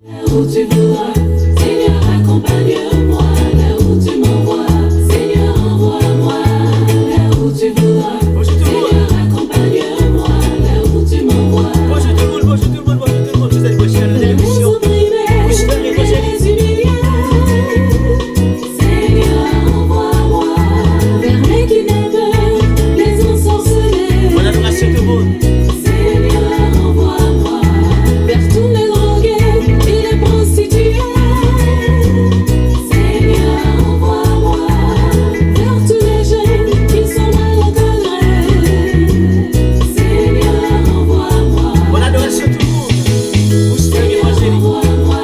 Là où tu voudras, Seigneur, accompagne-moi. Là où tu m'envoies, Seigneur, envoie-moi. Là où tu voudras, Seigneur, accompagne-moi. Là où tu m'envoies. Bonjour tout le monde, bonjour tout le monde, bonjour tout le monde. Vous êtes branchés à la télévision. Les humiliés, Seigneur, envoie-moi. Vers les kidnappeurs, les ensorcelés. Bonne adoration tout le monde. Seigneur, envoie-moi. Vers tous les drogués et les prostituées. Seigneur, envoie-moi. Vers tous les jeunes qui sont mal encadrés. Seigneur, envoie-moi. Bonne adoration tout le monde. Vous êtes évangélique. Envoie-moi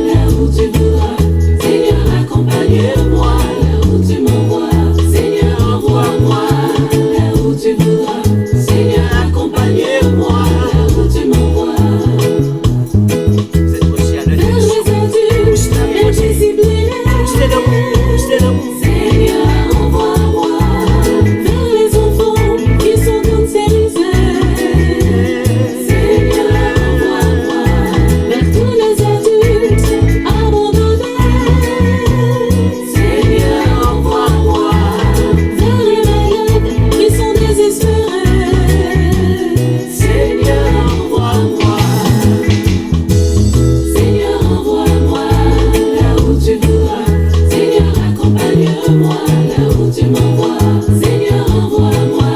là où tu voudras. Seigneur, accompagne-moi là où tu m'envoies. Seigneur, envoie-moi là où tu voudras. Seigneur, accompagne-moi là où tu m'envoies. Vous êtes branchés à la Vers télévision. les adultes indisciplinés. Vous êtes d'amour, vous êtes d'amour. Seigneur, envoie-moi vers les enfants qui sont cancérisés. Seigneur, envoie-moi vers tous les adultes abandonnés. Seigneur, envoie-moi vers les malades qui sont désespérés. Seigneur, envoie-moi. Seigneur, envoie-moi là où tu voudras. Seigneur, accompagne-moi là où tu m'envoies. Seigneur, envoie-moi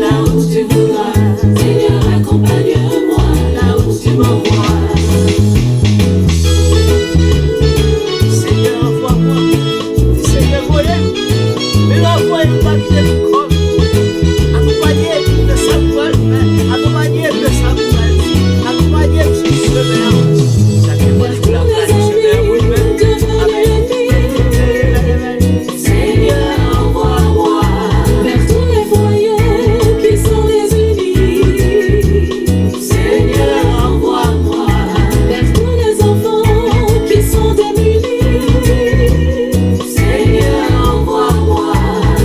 là où tu voudras. Seigneur, accompagne-moi là où tu m'envoies. Seigneur, envoie-moi. Seigneur, voyez. Mais envoyez pas de micro. Accompagnez le savoir. Accompagnez le savoir. Accompagnez le chemin. Chacun voit Tous la les place de amis vous-même. devenus ennemis. Seigneur, envoie-moi vers tous les foyers qui sont désunis. Seigneur, envoie-moi vers tous les enfants qui sont démunis. Seigneur, envoie-moi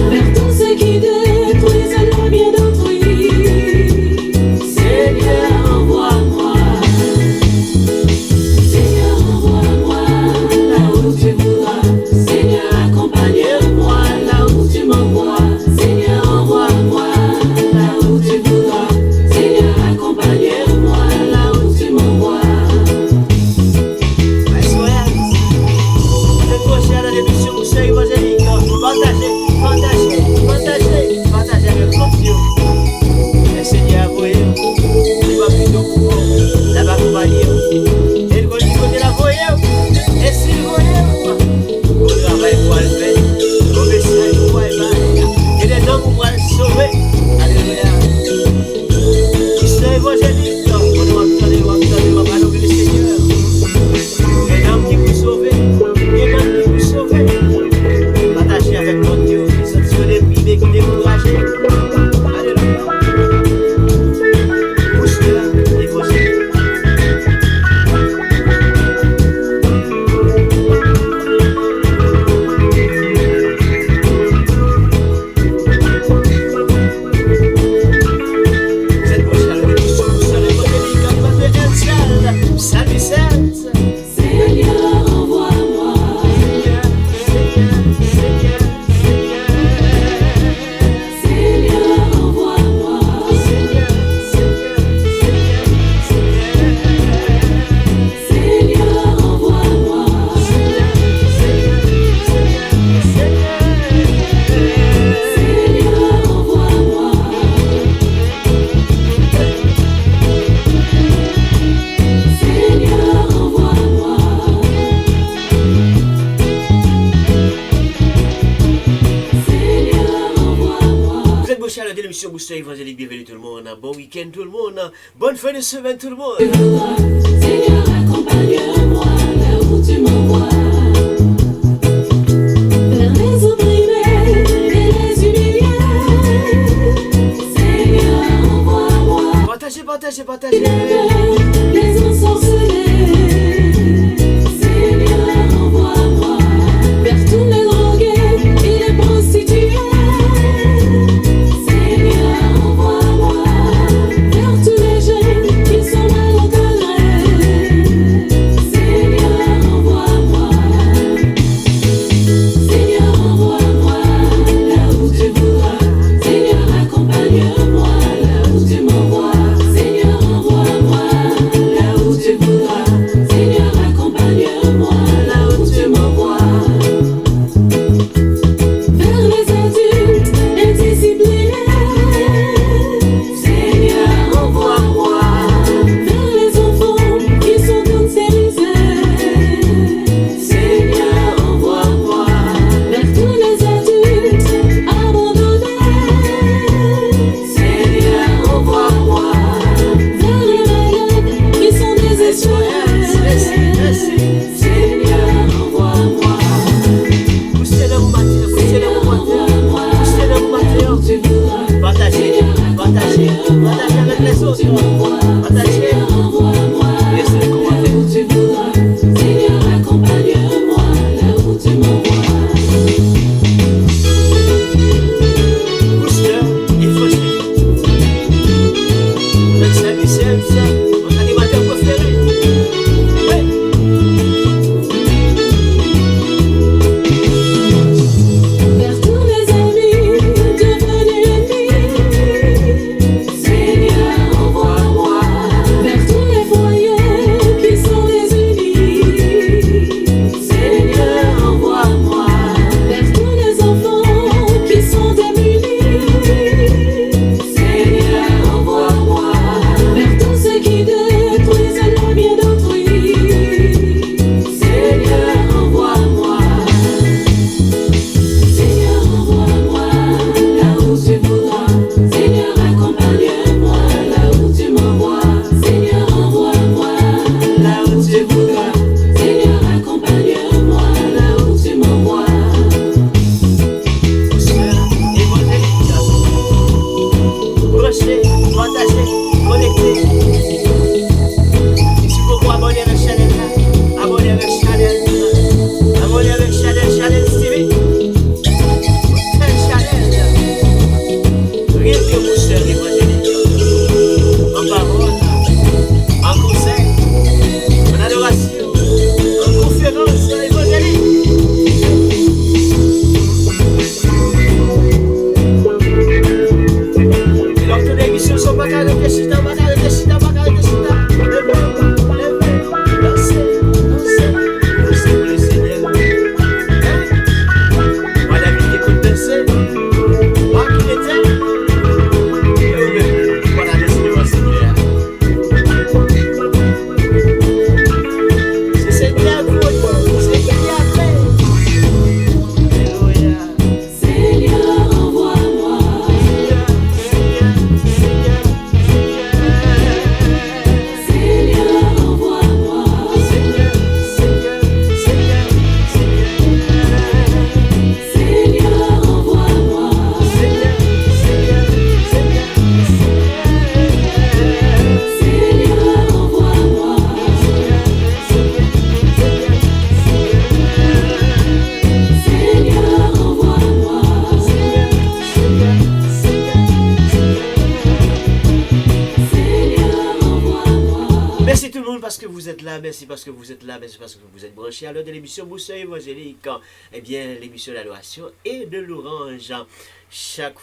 vers tous ceux qui détruisent le bien d'autrui. Seigneur, envoie-moi. Seigneur, envoie-moi là où tu voudras. Seigneur, accompagne-moi là où tu m'envoies. Seigneur, envoie-moi là où tu voudras. Seigneur, accompagne-moi là où tu m'envoies. Vous êtes branchés à la télévision. Vous êtes évangélique. Partagez, partagez, partagez, partagez avec votre Dieu. Le Seigneur, voyez. Il va plutôt pour vous. La va accompagner. Et le côté la voyez. Et s'il voyez, vous travaillez pour le faire. Vous message pour le faire. Et les hommes pour le sauver. Alléluia. Qui sont évangéliques. On va pas nommer le Seigneur. Les hommes qui vous sauvent. Les hommes qui vous sauvent. Partagez avec votre Dieu. Ils sont sur les privés qui découragés. Alléluia. Vous serez là, évangélique. Vous êtes branchés à la télévision. Vous serez évangélique. En bas de Etienne. Salut, Sainte. Seigneur, envoie-moi. Seigneur, envoie-moi. Seigneur, envoie-moi. Seigneur, envoie-moi. Seigneur, envoie-moi. Seigneur, envoie-moi. Vous êtes branchés à la télévision Booster Évangélique, bienvenue tout le monde, bon week-end tout le monde, bonne fin de semaine tout le monde. Seigneur, accompagne-moi là où tu m'envoies. Vers les opprimés et les humiliés. Seigneur, envoie-moi. Partagez, partagez, partagez. Les ensorcelés. Seigneur, envoie-moi. Vers tous les drogués et les prostituées. Seigneur, envoie-moi. Vers tous les jeunes qui sont mal encadrés. merci. Seigneur, envoie-moi. Boostez-le au matin, boostez-le au matin, boostez-le au matin. Tu voudras. Partagez, partagez, partagez avec les autres. Partagez, Envoie-moi. laissez les commentaires. Où tu voudras. Seigneur, accompagne-moi là où tu m'envoies. Booster et Faustin. Avec Saint-Michel, mon animateur préféré. Ouais. Vers tous mes amis devenus ennemis. Seigneur, envoie-moi. Vers tous les foyers qui sont désunis. Seigneur, envoie-moi. Vers tous les enfants qui sont démunis. Seigneur, envoie-moi. Vers tous ceux qui détruisent le bien d'autrui. Seigneur, envoie-moi. Seigneur, envoie-moi là où tu voudras. Seigneur, accompagne-moi là où tu m'envoies. Seigneur, envoie-moi là où tu voudras. Seigneur, accompagne-moi là où tu m'envoies. Booster, évangélique. Branchez, partagez, connectez. Si vous pouvez abonner avec Chanel, abonnez avec Chanel. Abonnez avec Chanel, Chanel TV. Booster Chanel. Rien que Booster évangélique. En parole, en conseil, en adoration, en conférence évangélique. Et lors de l'émission, sont pas qu'à le décider, pas qu'à le décider, pas qu'à le décider. Levez, dansez, dansez, dansez pour le Seigneur. Hein? Moi, David, qui écoute danser, moi qui l'étais, et vous-même, voilà, décidez mon Seigneur. C'est Seigneur pour vous, c'est qui a fait. Alléluia. Seigneur, envoie-moi. Seigneur, envoie-moi. Seigneur, envoie-moi. Seigneur, envoie-moi. Seigneur, envoie-moi. Seigneur, envoie-moi. Merci tout le monde parce que vous êtes là, merci parce que vous êtes là, merci parce que vous êtes branchés à l'heure de l'émission Booster évangélique. Eh bien, l'émission d'adoration et de l'orange. Chaque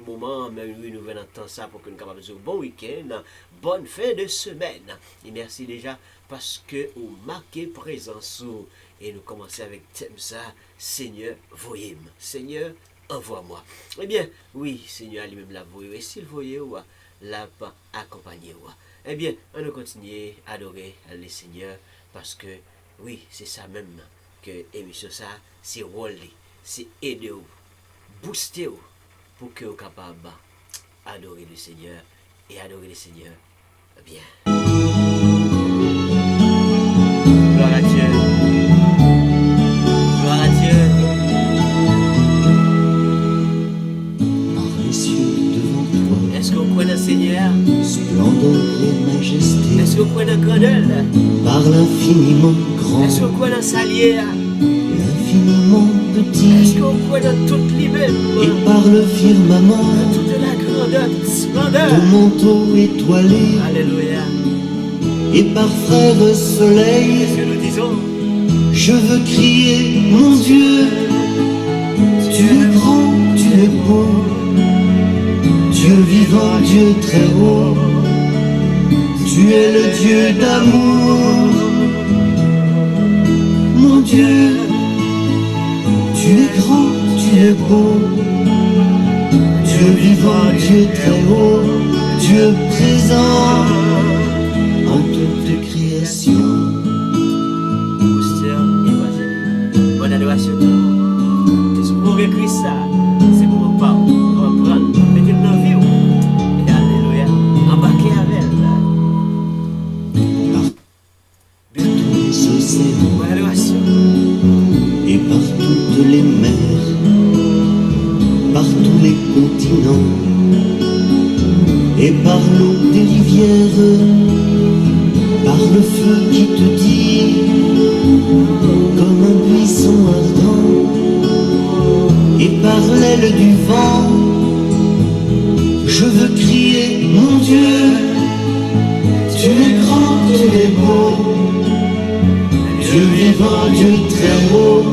moment, même oui, nous venons entendre ça pour que nous soyons capables de dire bon week-end, bonne fin de semaine. Et merci déjà parce que vous marquez présence et nous commençons avec thème ça, Seigneur, voyez-moi. Seigneur, envoie-moi. Eh bien, oui, Seigneur lui-même l'a voyé. Et s'il voyait, l'a pas accompagné. Eh bien, on va continuer à adorer le Seigneur parce que, oui, c'est ça même que l'émission ça, c'est rôle, c'est aider vous, booster vous pour que vous soyez capable d'adorer le Seigneur et adorer le Seigneur bien. Gloire à Dieu. Gloire à Dieu. Par les cieux devant toi, Est-ce que vous connaissez le Seigneur? splendeur et majesté, Est-ce que vous connaissez le grandeur? par l'infiniment grand, Est-ce que vous connaissez le salier? l'infiniment Est-ce petit, que vous connaissez toute liberté? et par le firmament, Toute la grandeur, toute splendeur. ton manteau étoilé, Alléluia. et par frère soleil, Qu'est-ce que nous disons? je veux crier, mon Dieu, tu es grand, tu es beau, Dieu vivant, Dieu très haut, tu es le Dieu d'amour, mon Dieu, tu es grand, tu es beau, Dieu vivant, Dieu très haut, Dieu présent en toute création. Booster évangélique. Bonne adoration. Qu'est-ce que vous écrire ça? C'est pour vous pas reprendre. Mettez-le dans la vie. Et alléluia. Embarquez avec elle. Tous les océans Bonne adoration. et par toutes les mers, par tous les continents et par l'eau des rivières, par le feu qui te dit comme un buisson ardent et par l'aile du vent. Je veux crier, mon Dieu, tu es grand, tu es beau, Dieu vivant, Dieu très haut,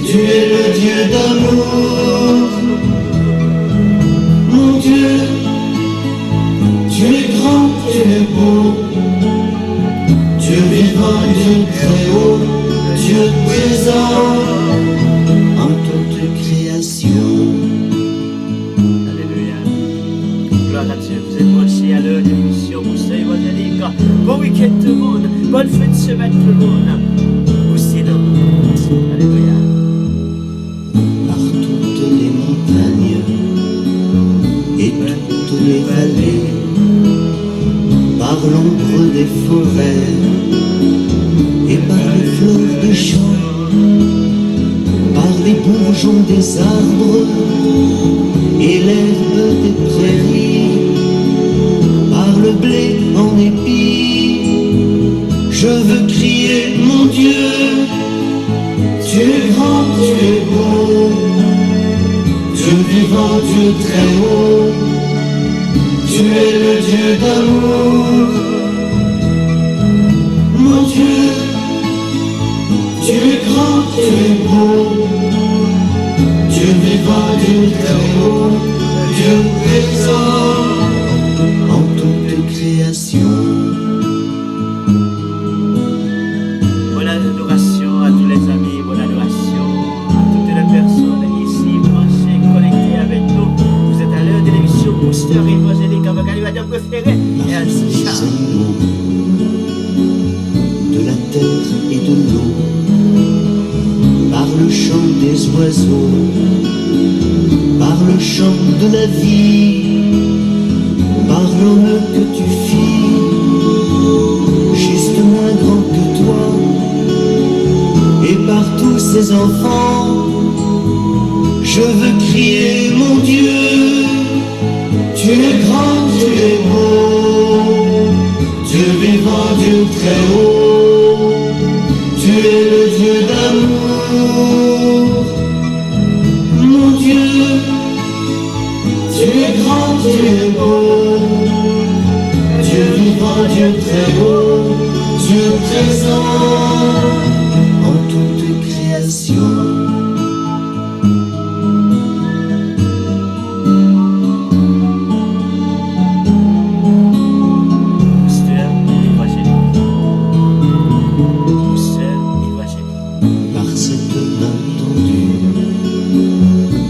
tu es le Dieu d'amour. Mon Dieu, tu es grand, tu es beau, Dieu vivant, Dieu très haut, Dieu présent en toute création. Alléluia. Gloire à Dieu. Vous êtes branchés à l'heure de l'émission Booster évangélique. Bon week-end tout le monde. Bonne fin de semaine tout le monde. Booster d'amour. Alléluia. Par toutes les montagnes et toutes les vallées, par l'ombre des forêts et par les fleurs des champs, par les bourgeons des arbres et l'herbe des prairies, par le blé en épi, je veux crier, mon Dieu, tu es grand, tu es beau, Dieu vivant, Dieu très haut, tu es le Dieu d'amour. Mon Dieu, tu es grand, tu es beau, Dieu vivant, Dieu très haut, Dieu présent en toute création. Bonne adoration à tous les amis. Bonne adoration à toutes les personnes ici branchées, connectées avec nous. Vous êtes à l'heure de l'émission Booster évangélique avec animateur préféré et Alci Charles. De la terre et de l'eau, par le chant des oiseaux, par le chant de la vie, par l'homme que tu fis, juste moins grand que toi, et par tous ces enfants, je veux crier, mon Dieu, tu es grand, tu es beau, Dieu vivant, Dieu très haut, tu es le Dieu d'amour. Mon Dieu, tu es grand, tu es beau, Dieu vivant, Dieu très haut, Dieu présent en toute création. Booster évangélique. Booster évangélique. Par cette main tendue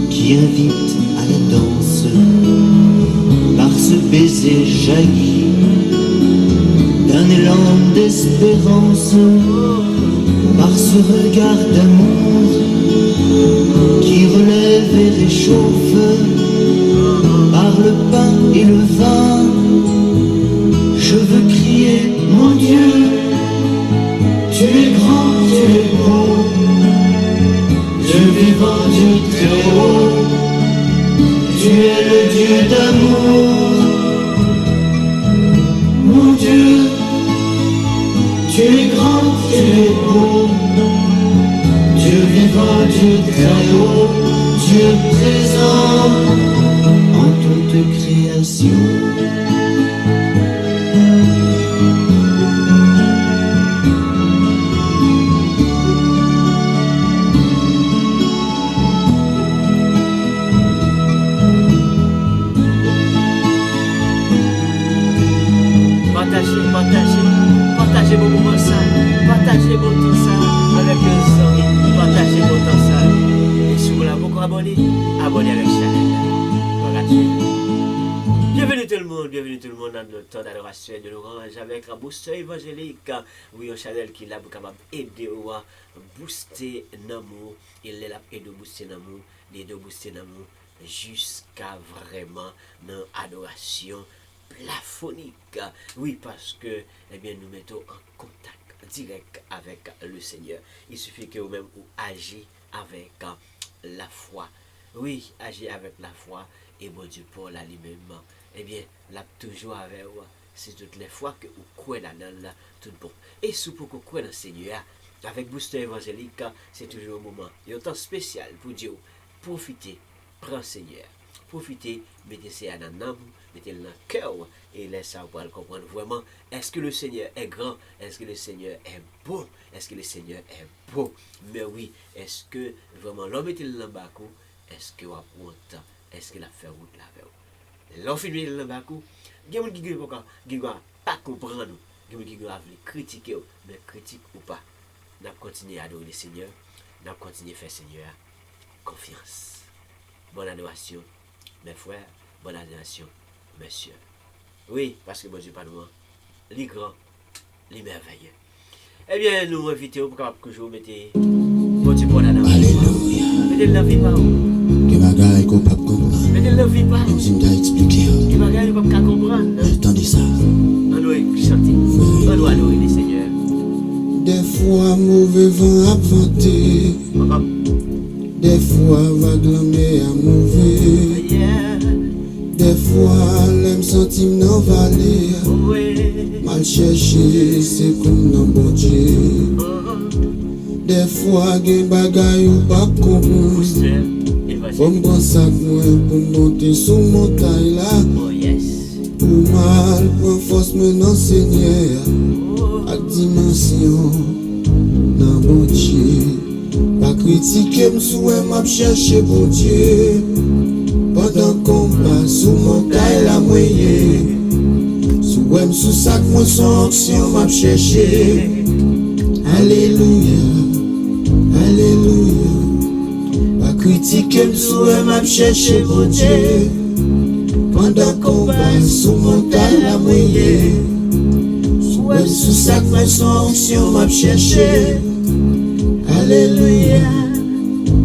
qui invite à la danse, par ce baiser jailli d'un élan d'espérance, par ce regard d'amour qui relève et réchauffe, par le pain et le vin, je veux crier, mon Dieu, tu es grand, tu es beau, Dieu vivant, Dieu très haut, tu es le Dieu d'amour. Mon Dieu, tu es grand, tu es beau, Dieu vivant, Dieu très haut, Dieu présent en toute création. Partagez vos moments ça, partagez vos tout ça avec les amis, partagez vos temps ça. Et si vous l'avez encore abonné, abonnez avec la chaîne. Gloire à Dieu. Bienvenue tout le monde dans notre temps d'adoration et de l'orange avec un booster évangélique. Oui, un channel qui l'a capable d'aider à booster l'amour. Il l'a aidé à booster l'amour, l'aider à booster l'amour jusqu'à vraiment dans l'adoration plaphonique. Oui, parce que eh bien, nous mettons en contact direct avec le Seigneur. Il suffit que vous-même vous agissez avec la foi. Oui, agir avec la foi et mon Dieu pour la lui-même. Eh bien, là toujours avec vous. C'est toutes les fois que vous croyez là-dedans, tout bon. Et si vous croyez dans le Seigneur, avec Booster Évangélique, c'est toujours un moment. Il y a un temps spécial pour Dieu. Profitez, prends le Seigneur. Profitez, mettez ça dans l'âme, mettez-le dans le cœur et laissez ça pour comprendre vraiment. Est-ce que le Seigneur est grand? Est-ce que le Seigneur est beau? Est-ce que le Seigneur est beau? Mais oui, est-ce que vraiment l'homme mettez-le dans le bas? Est-ce que vous avez un temps? Est-ce qu'il a fait route là avec vous? L'homme filmé dans le bas? Il y a des gens qui ne pas comprendre nous. Il y a des gens qui veulent critiquer, mais critique ou pas. Nous continuons à adorer le Seigneur. Nous continuons à faire Seigneur confiance. Bonne adoration, mes frères. Bonne adoration, messieurs. Oui, parce que mon Dieu, pas loin. Les grands, les merveilleux. Eh bien, nous invitons pour que je vous mette mon Dieu pour l'adoration. Alléluia. Mettez la vie par où? Que bagaille qu'on peut comprendre. Mettez la vie par où? Même si m'ta expliqué. Que bagaille qu'on peut comprendre. Attendez ça. On doit chanter. On doit adorer le Seigneur. Des fois, mauvais vent a vanté. Des fois, vague l'emmé a mauvais. Des fois, l'aime sentim dans vallée. Mal cherché, c'est comme dans bon Dieu. Des fois, gen bagay ou pas comprendre. Faut m'prendre ça pour monter sous montagne là. Pour mal, prend force maintenant Seigneur. À dimension, dans bon Dieu. Pas critiquer m'souhait m'a chercher bon Dieu. Pendant qu'on passe sous montagne la moyenne. Souhait m'sous sac moi sans action m'a chercher. Alléluia, alléluia. Pas critiquer m'souhait m'a chercher bon Dieu. Pendant qu'on passe sous montagne la moyenne. Souhait m'sous sac moi sans action m'a chercher. Alléluia,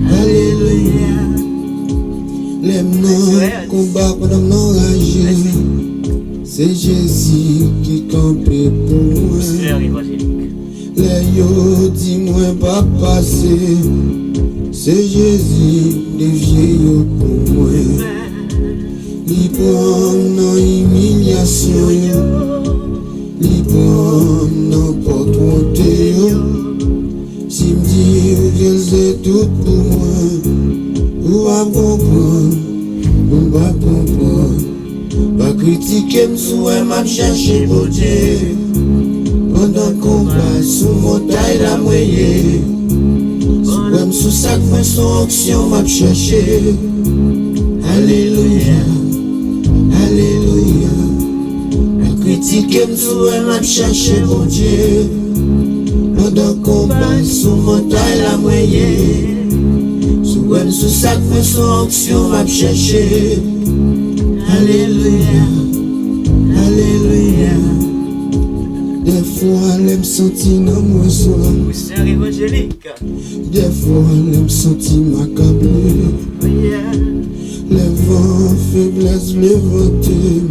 alléluia. Les noms combat pendant m'enrager. C'est Jésus qui campait pour moi. Les yo dis-moi pas passer. C'est Jésus des vieillots pour moi. Il prend dans humiliation. Il prend n'importe où. Si me dit que c'est tout pour moi, ou à comprendre, ou pas comprendre. Pas critiquer m'souhait m'a chercher pour Dieu. Pendant qu'on passe sous montagne la moyenne. Souhait m'sous sac mais son action m'a chercher. Alléluia, alléluia. Pas critiquer m'souhait m'a chercher pour Dieu. Pendant qu'on passe sous montagne la moyenne. Souhait m'sous sac mais son action m'a chercher. Alléluia, alléluia. Des fois, elle me sentit dans moi seul. Booster Évangélique. Des fois, elle me sentit m'accabler. Les vents, faiblesse, les vantés.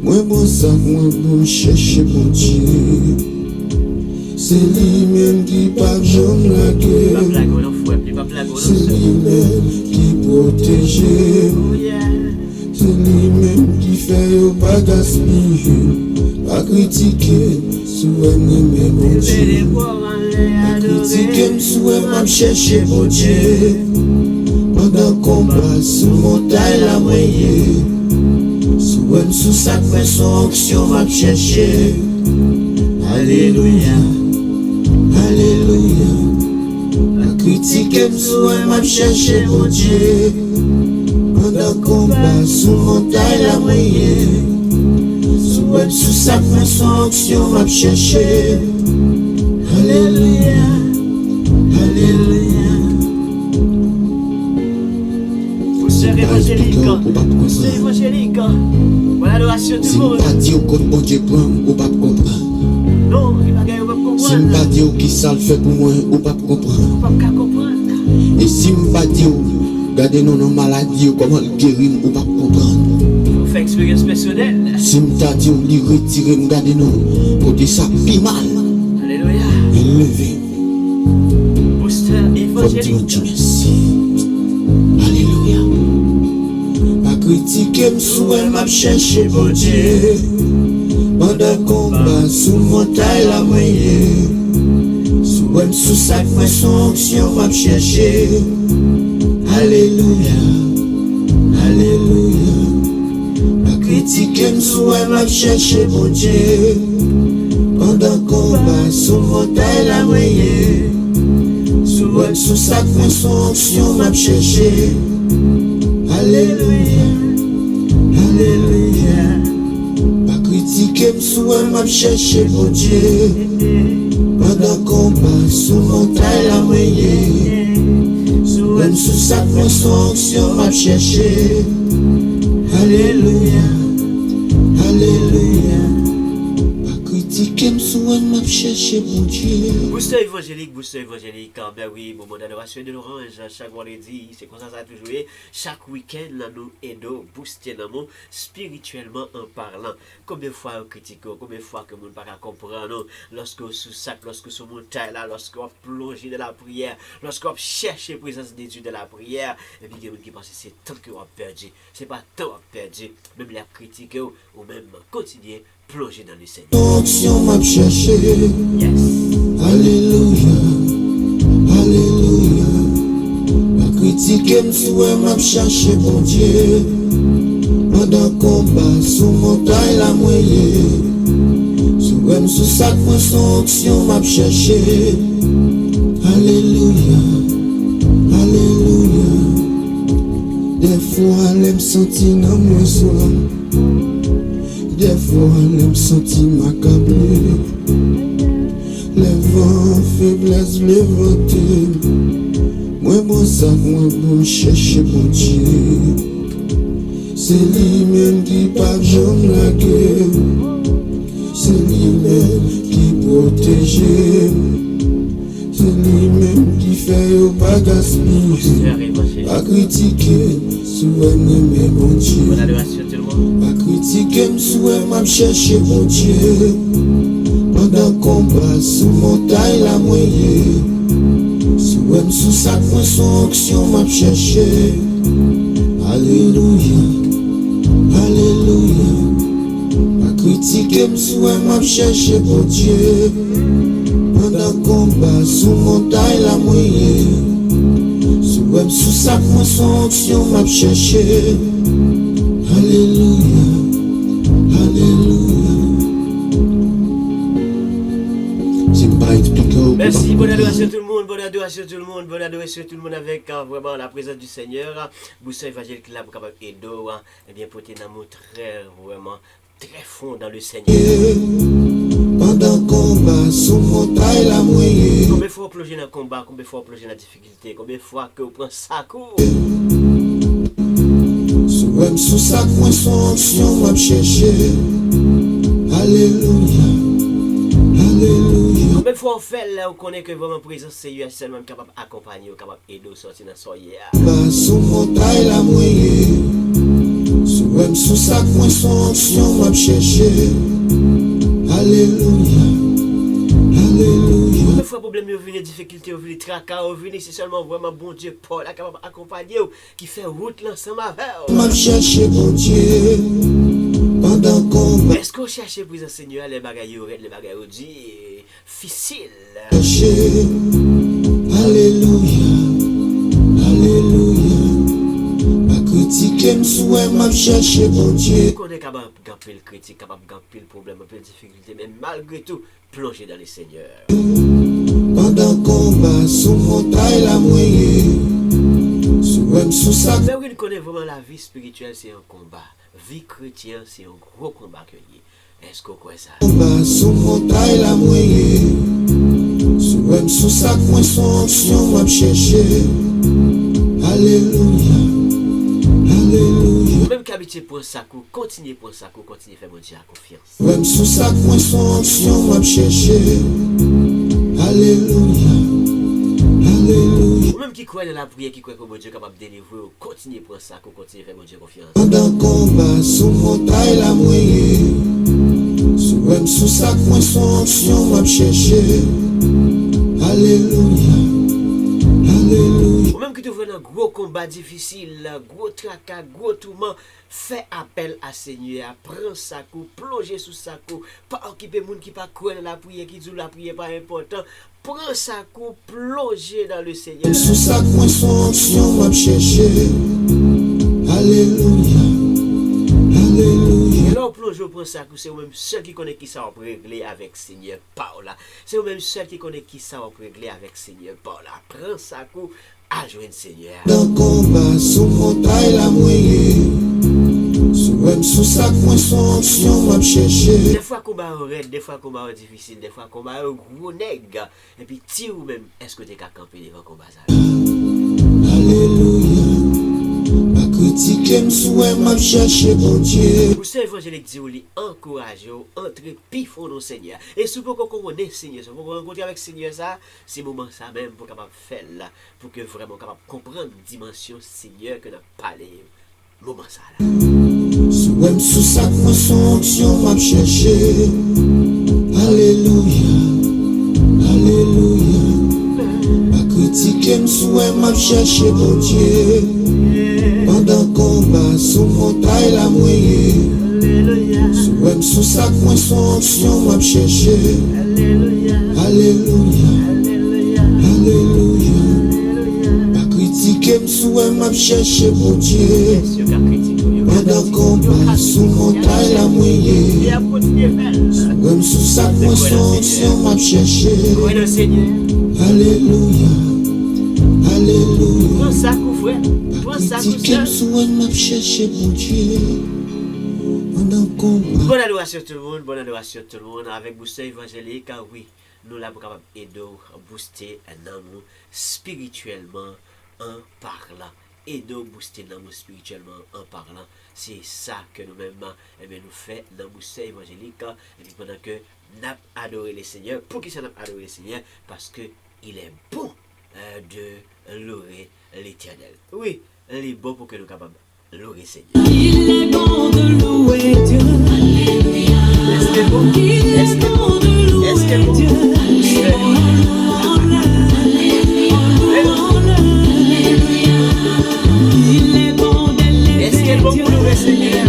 Moi, bon sac, moi, bon chercher bon Dieu. C'est lui-même qui parle, j'aime la guerre. C'est lui-même qui protège. C'est lui-même qui fait au pas gaspiller. Pas critiquer, souhait m'aimer mon Dieu. Pas critiquer, souhait m'a chercher mon Dieu. Pendant qu'on passe sous montagne la moyenne. Souhait m'sous sac mais son action m'a chercher. Alléluia, alléluia. Pas critiquer, souhait m'a chercher mon Dieu. Pendant qu'on passe sous montagne la moyenne. Souhait sous sac mais son action m'a chercher. Alléluia, alléluia. Booster Évangélique. Booster Évangélique. Voilà l'adoration du Si monde. m'pas dit au compte bon Dieu prend, ou pas comprendre. Non, il va gagner, on va Si comprendre. m'pas dit qui ça le fait pour moi, ou pas comprendre. On va pas comprendre. Et si m'pas dit gardez nous nos maladies, comment le guérir, ou pas comprendre. On fait expérience personnelle. Si m'ta dit li retirer, gardez nous, côté ça pi mal. Alléluia. Alléluia. élevé. Booster Faut dire évangélique. Dieu merci. Alléluia. Pas critiquer, m'souhait, m'a cherché bon Dieu. Pendant combat sous montagne la moyenne. Souhait, sous sac, moi son onction, m'a cherché. Alléluia. Alléluia. Pas critiquer, m'souhait, m'a cherché bon Dieu. Pendant combat sous montagne la moyenne. Souhait, sous sac, moi son onction, m'a cherché. Alléluia. Alléluia. Pas critiquer, m'souhait, m'a cherché mon Dieu. Pendant combat sous montagne la moyenne. Souhait, sous sac, moi son onction, m'a cherché. Alléluia. Alléluia. Pas critiquer, m'souhait, m'a cherché mon Dieu. Booster évangélique, ben oui, moment d'adoration de l'orange, chaque vendredi, c'est comme ça a toujours joué. Chaque week-end, là, nous aidons, booster dans mon spirituellement en parlant. Combien de fois on critique, combien de fois que nous ne pas comprendre, lorsque sous sac, lorsque sous montagne là, lorsque on plonge dans la prière, lorsque on cherche la présence de Dieu de la prière, et puis il y a des gens qui pensent que c'est tant qu'on a perdu, c'est pas tant qu'on a perdu, même la critique ou même continuer plonger dans le Seigneur. Onction m'a cherché. Yes. Alléluia. Alléluia. Pas critiquer, m'souhait, m'a cherché bon Dieu. Pendant combat sous montagne la moyenne. Souhait, sous sac, moi son onction m'a cherché. Alléluia. Alléluia. Des fois, elle me sentit dans mon soin. Des fois, elle me sentit m'accabler. Les vents, faiblesse, les vents. Moi, bon sac, moi, bon chercher mon Dieu. C'est lui-même qui pas jamais la guerre. C'est lui-même qui protège. C'est lui-même qui fait au bagaspille. Booster évangélique. Pas critiquer, souvent m'aimer mon Dieu. Bonne adoration tout le monde. Pas critiquer, m'souhait, m'a cherché mon Dieu. Pendant combat sous montagne la moyenne. Souhait, sous sac, moi son onction m'a cherché. Alléluia. Alléluia. Pas critiquer, m'souhait, m'a cherché mon Dieu. Pendant combat sous montagne la moyenne. Souhait, sous sac, moi son onction m'a cherché. Alléluia. Alléluia. C'est pas expliqué. Merci, bonne adoration tout le monde, bonne adoration tout le monde, bonne adoration tout le monde avec vraiment la présence du Seigneur. Booster évangélique là pour capable aider, et bien porter un amour très vraiment très fond dans le Seigneur. Pendant combat sous montagne la moyenne. Combien de fois plonger dans le combat, combien de fois plonger dans la difficulté, combien de fois que vous prenez ça court. Souhait, sous sac, moi son onction m'a cherché. Alléluia. Alléluia. Combien de fois on fait là, on connaît que vraiment présence Seigneur est seulement capable d'accompagner, capable d'aider au sortir dans son hier. Bas sous montagne la moyenne. Souhait, sous sac, moi son onction m'a cherché. Alléluia. Alléluia. Combien de fois problème vous venez, difficulté, vous venez, tracas, vous venez, c'est seulement vraiment bon Dieu, Paul, là, capable d'accompagner, qui fait route l'ensemble avec. M'a cherché mon Dieu. Pendant combat Est-ce qu'on cherche présence Seigneur, les bagailles, les bagailles, difficiles. cherché. Alléluia. Alléluia. Pas critiquer, m'souhait, m'a cherché mon Dieu. On est capable de gamper le critique, capable de gamper le problème, un peu de difficulté, mais malgré tout, plonger dans le Seigneur. Pendant combat sous montagne la moyenne. Souhait, sous sac. Mais oui, on connaît vraiment la vie spirituelle, c'est un combat. Vie chrétienne, c'est un gros combat que lié. Est-ce qu'on croit ça? Combat sous montagne la moyenne. Souhait, sous sac, moi son onction m'a cherché. Alléluia. Alléluia. Même qu'habitué pour ça, continuez pour ça, continuez à faire mon Dieu à confiance. Souhait, sous sac, moi son onction m'a cherché. Alléluia. Alléluia. Ou même qui croit dans la prière, qui croit que mon Dieu est capable de délivrer, continuez pour ça, continuez à faire mon Dieu confiance. Pendant combat sous montagne la moyenne. Ouais, sous ça, moi, son option, m'a cherché. Alléluia, alléluia. Ou même que tu veux un gros combat difficile, gros tracas, gros tourment, fais appel à Seigneur, prends sa coup, plongez sous sa coup, pas occuper moun qui pas croire dans la prière, qui dit la prière pas important, prends sa coup, plongez dans le Seigneur. Sous ça, moi, son option, m'a cherché. Alléluia, alléluia. Et là, on plonge, on prend sa coup, c'est vous-même seul qui connaît qui ça va régler avec Seigneur Paula. C'est vous-même seul qui connaît qui ça va régler avec Seigneur Paula. Prends sa coup, à joindre Seigneur. Dans le combat, sous montagne, la moyenne. Sous ça, moi, son option, m'a cherché. Des fois, combat raide, des fois, combat difficile, des fois, combat gros nègre. Et puis, ti ou même, est-ce que tu es campé devant combat ça? Alléluia. Ma critique, m'souhait, m'a cherché, bon Dieu. Vous savez, évangélique dit, vous encouragez, entrez, pifon dans le Seigneur. Et si vous connaissez le Seigneur, si vous rencontrez avec le Seigneur, ça, c'est le moment ça même pour capable faire là, pour que vraiment capable comprendre la dimension Seigneur que nous parlé. Moment ça là. Sous ça, moi, son option, m'a cherché. Alléluia, alléluia. Ma critique, m'souhait, m'a cherché, bon Dieu. Pendant combat, sous montagne, la moyenne. Alléluia. Sous ça, moi, son option, m'a cherché. Alléluia. Alléluia, Alléluia. alléluia. Ma critique, m'souhait, m'a cherché, bon Dieu. Yes, you can critique. Pendant combat, sous montagne, la moyenne. Et à continuer faire. Même sous ça, moi, son option, m'a cherché. Oui, le Seigneur. Alléluia, alléluia. Prends ça, coup frère. Prends ça, coup Critique, sœur. m'souhait, m'a cherché, bon Dieu. Pendant combat. Bonne adoration tout le monde, bonne adoration tout le monde. Avec Booster évangélique, car oui, nous là pour capable aider à booster un amour spirituellement en parlant. Aider à booster l'amour spirituellement en parlant. C'est ça que nous-mêmes nous faisons dans Booster évangélique. Et puis pendant que nous adoré le Seigneur, pour qui ça nous adoré le Seigneur? Parce que il est bon de louer l'Éternel. Oui, il est bon pour que nous capables de louer le Seigneur. Il est bon de louer Dieu. Alléluia. Est-ce que bon? Il est bon de louer Dieu. Il est bon d'élever Est-ce qu'elle va Dieu. pour louer Seigneur?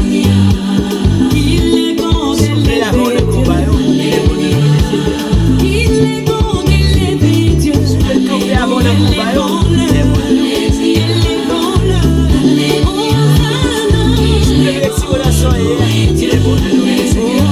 Il est bon Soufflez la voix de d'élever combat, il est bon de louer Seigneur. Dieu. Il est bon d'élever Dieu. Soufflez camper avant le combat, il est bon de louer Seigneur. Soufflez l'excitation, il est bon de louer Seigneur.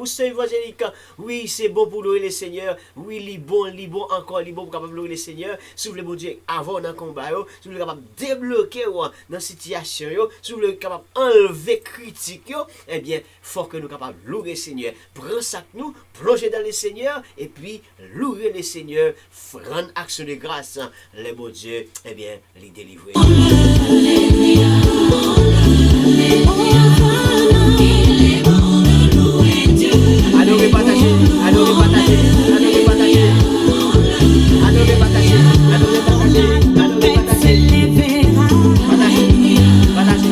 booster évangélique. Oui, c'est bon pour louer le Seigneur. Oui, il bon encore, il bon pour capable louer le Seigneur. Si vous voulez, mon Dieu, avant dans le combat, si vous voulez capable débloquer dans la situation, si vous voulez capable enlever critique, eh bien, faut que nous capables louer le Seigneur. Prends ça que nous, plonger dans le Seigneur, et puis louer le Seigneur, rendre action de grâce, les bon Dieu, eh bien, les délivrer. Adorez, partagez, adorez, partagez, adorez, partagez, adorez, partagez, adorez, partagez, adorez, partagez, partagez, partagez.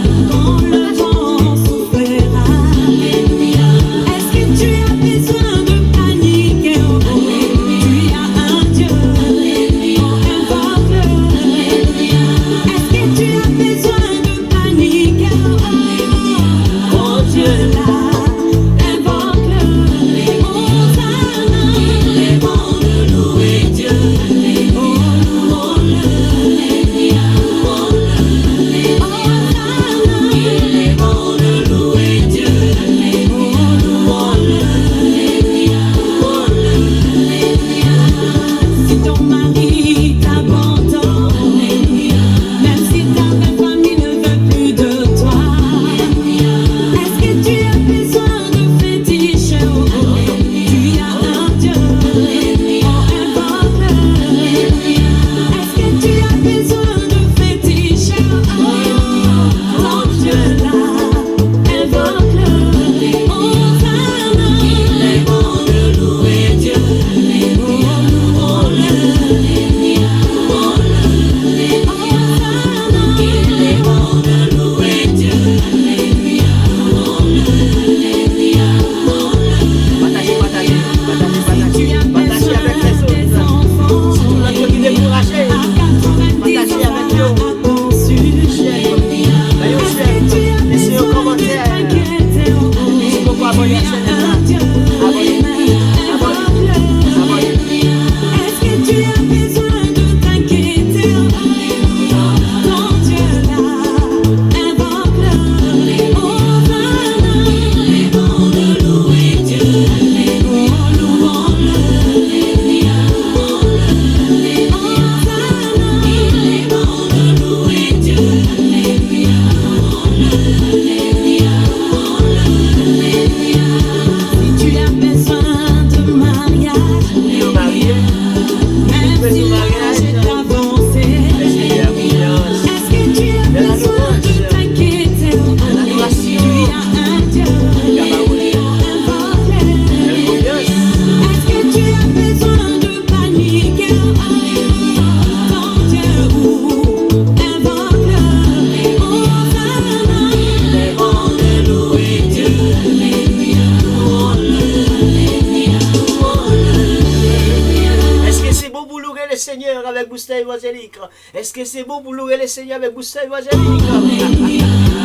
Est-ce que c'est bon pour louer le Seigneur avec booster évangélique?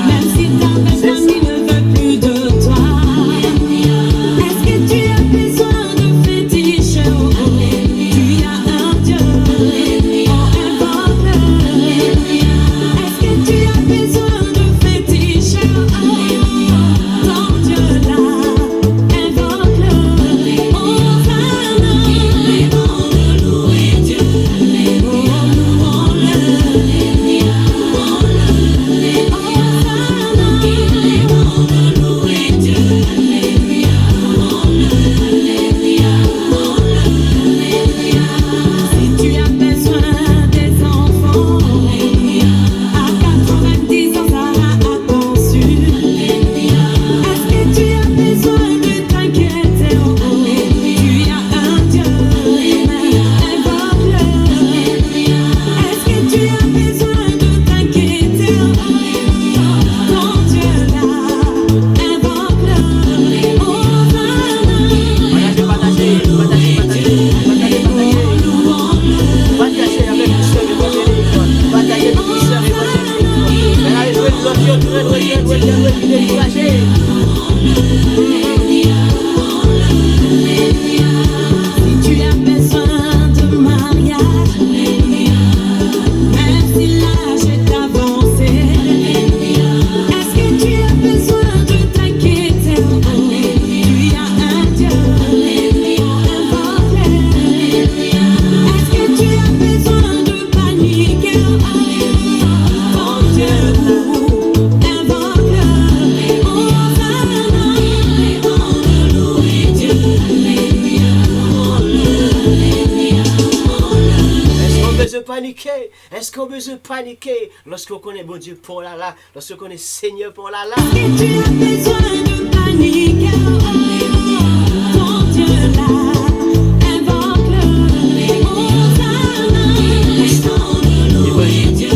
Même si ta famille ne veut plus de toi, est-ce que tu as besoin de fétiche? Tu as un Dieu, invoque-le. Est-ce que tu as besoin de fétiche? Ton Dieu là, invoque-le. Il est bon de louer Dieu. besoin de paniquer? Est-ce qu'on a besoin de paniquer lorsqu'on connaît bon Dieu pour là, lorsqu'on connaît Seigneur pour là? Et tu as besoin de paniquer, ton Dieu là, invoque-le, Hosanna, restons-le, louer Dieu,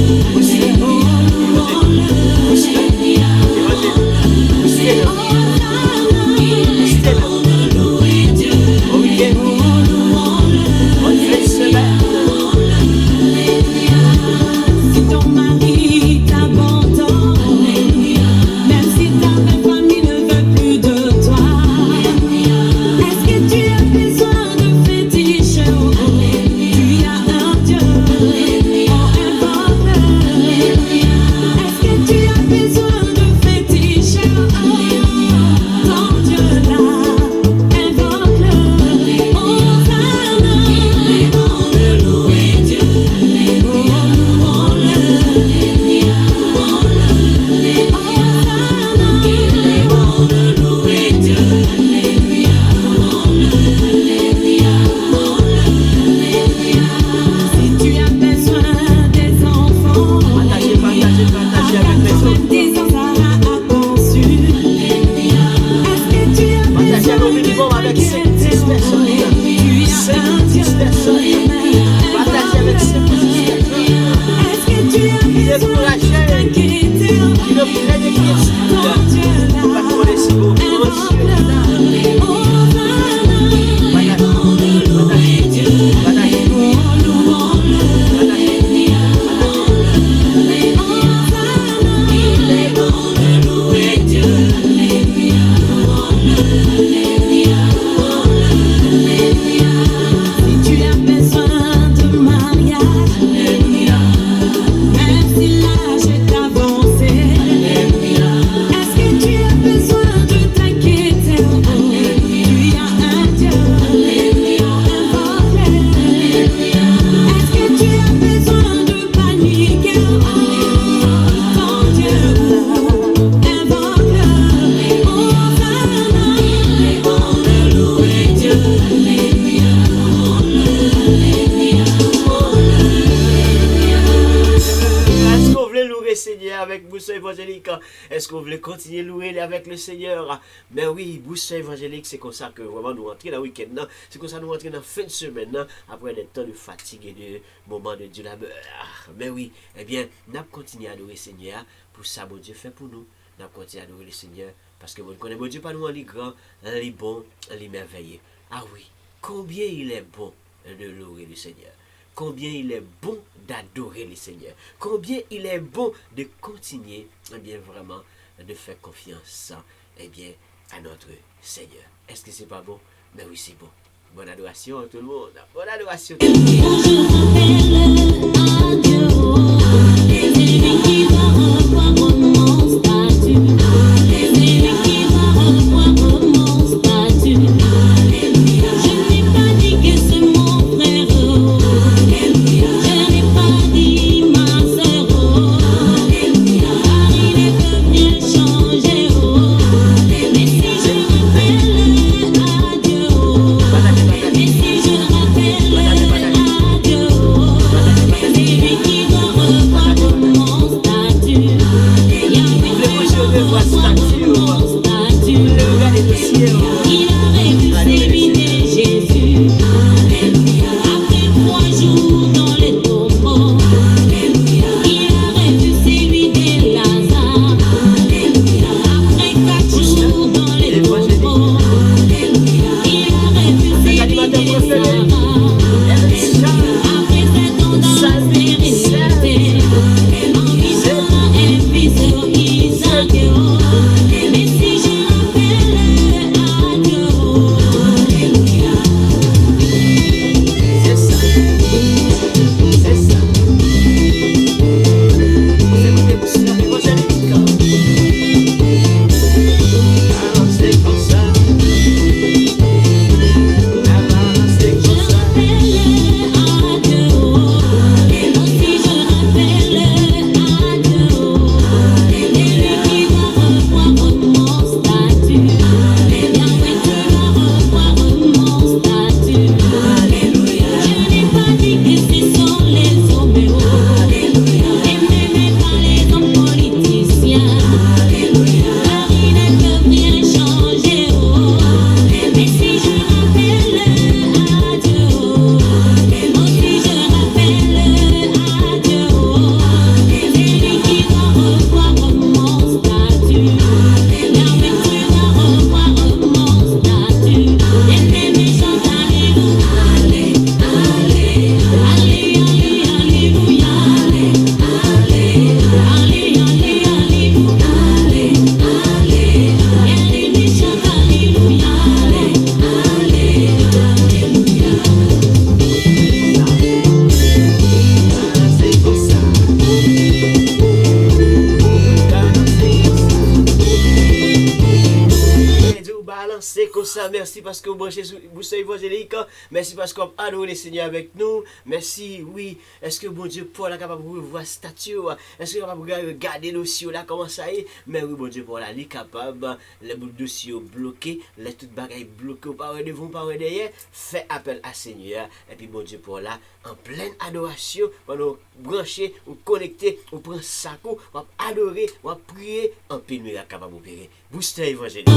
si ton mari t'abandonne, même si ta belle famille ne veut plus de toi, est-ce que tu as besoin de fétiche? Tu as un Dieu, invoque-le. Est-ce que tu as besoin de fétiche? Ton Dieu là, invoque-le. Hosanna, louez Dieu, si tu as besoin des enfants, Partagez avec les autres. 10 ans Sarah a conçu. Est-ce que tu as Partagez un minimum avec 5-10 personnes. 5-10 personnes. Partagez avec 5-10 personnes. Est-ce que tu as besoin de t'inquiéter? Qui ne prennent des Ton Dieu questions. là, Pas qu'on laisse vos si tu as besoin de mariage, même si l'âge est avancé, est-ce que tu as besoin de t'inquiéter? Tu as un Dieu, invoque-le. Est-ce que tu as besoin de paniquer? Ton Dieu, invoque-le. Hosanna, louez Dieu. Est-ce qu'on voulait louer le Seigneur avec Boussole Évangélique? Est-ce qu'on voulait continuer à louer avec le Seigneur? Mais oui, Boussole Évangélique, c'est comme ça que vraiment nous rentrons dans le week-end. C'est comme ça que nous rentrons dans la fin de semaine, après des temps de fatigue et de moments de Dieu labeur. Mais oui, eh bien, nous continuons à louer le Seigneur pour ça, mon Dieu fait pour nous. Nous continuons à louer le Seigneur parce que vous connaissez mon Dieu, pas nous en les grands, les bons, les merveilleux. Ah oui, combien il est bon de louer le Seigneur. Combien il est bon d'adorer le Seigneur. Combien il est bon de continuer, eh bien, vraiment, de faire confiance, eh bien, à notre Seigneur. Est-ce que c'est pas bon? Ben oui, c'est bon. Bonne adoration à tout le monde. Bonne adoration. Et si je rappelle à Dieu, c'est lui qui va ça. Merci parce que vous branchez sur Booster évangélique. Merci parce qu'on adore les Seigneurs avec nous. Merci, oui. Est-ce que bon Dieu, Paul est capable de voir statue? Est-ce qu'il est capable de regarder le dossier là, comment ça est? Mais oui, bon Dieu, Paul est capable. Les dossiers bloqués, les toutes bagailles bloquées, par devant, par derrière. Fait appel à Seigneur. Et puis bon Dieu, Paul là, en pleine adoration, on nous brancher, on connecter, on prend sac, on va adorer, on va prier. En pile, nous est capable d'opérer. Booster évangélique.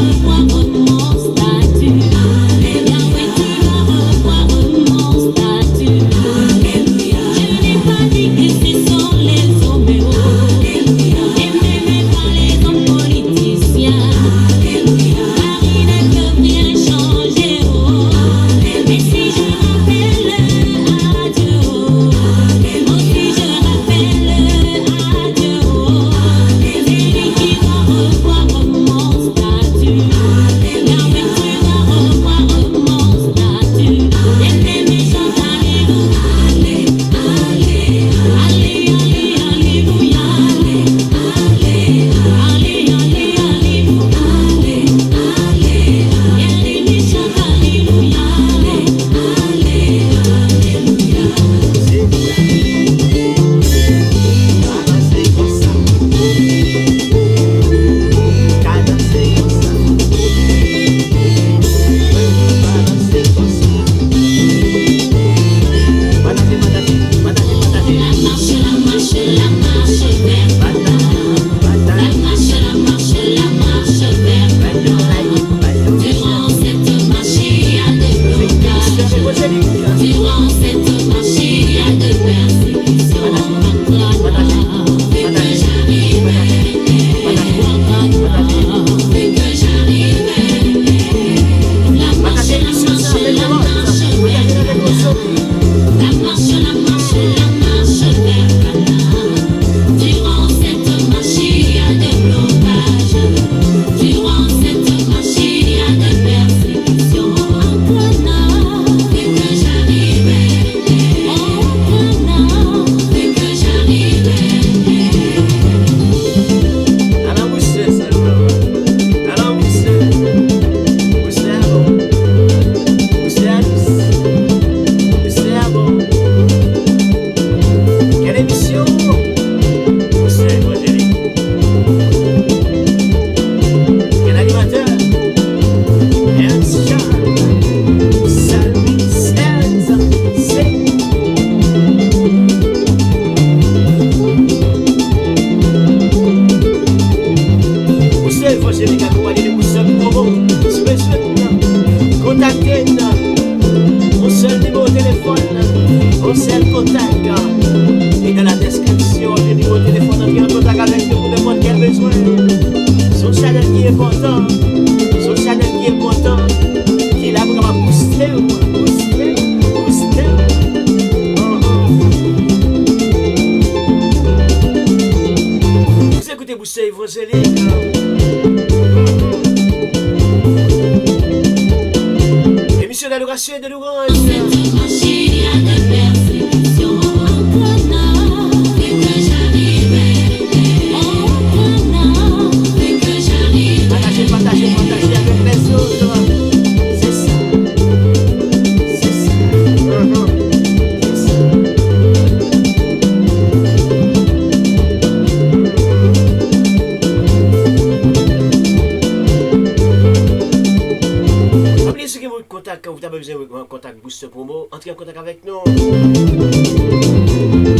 Entrez en contact avec nous.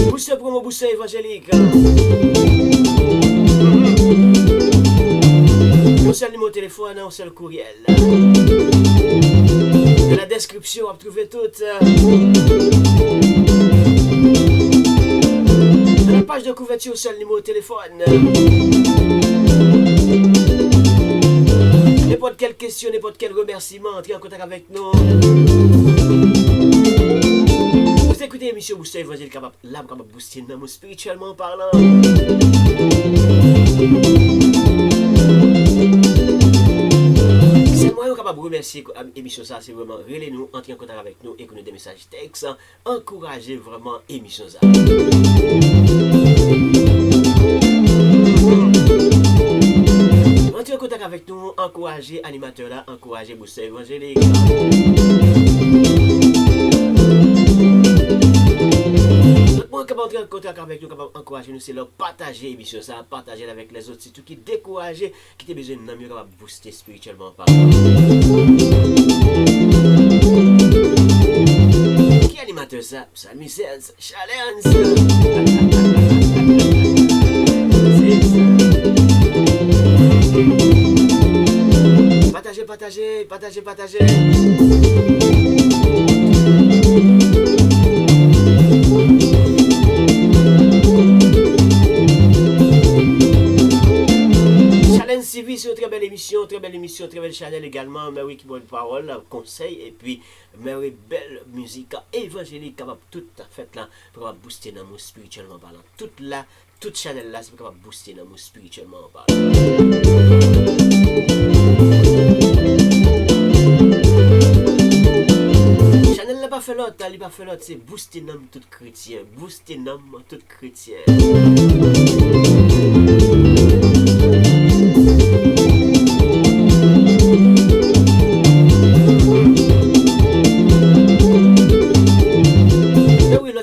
Booster promo, Booster évangélique. On sait le numéro de téléphone, on sait le courriel. Dans la description, on va trouver tout. Dans la page de couverture, on sait le numéro de téléphone. N'importe quelle question, n'importe quel remerciement, entrez en contact avec nous. Vous écoutez l'émission Booster évangélique, là, capable de booster nous spirituellement parlant. C'est moi qui capable de remercier l'émission, ça, c'est vraiment relais-nous, entrez en contact avec nous, écoutez des messages textes, encouragez vraiment l'émission, ça. Rentrez en contact avec nous, encouragez animateur là, encouragez booster évangélique. Nous capable entrer en contact avec nous, capable encourager nous, c'est leur partager l'émission ça, partager avec les autres, c'est tout qui décourager, qui a besoin de nous capable booster spirituellement par qui animateur ça? Salmi 16, challenge. Partagez. Challenge CV, c'est une très belle émission, très belle channel également. Mary qui bonne parole, conseil, et puis Mary belle musique évangélique, capable tout à fait là, pour booster dans mon spirituellement parlant. Toute channel là, c'est pour booster dans mon spirituellement parlant. Channel n'a pas fait l'autre, il n'a pas fait l'autre, c'est booster dans tout chrétien, booster dans tout chrétien.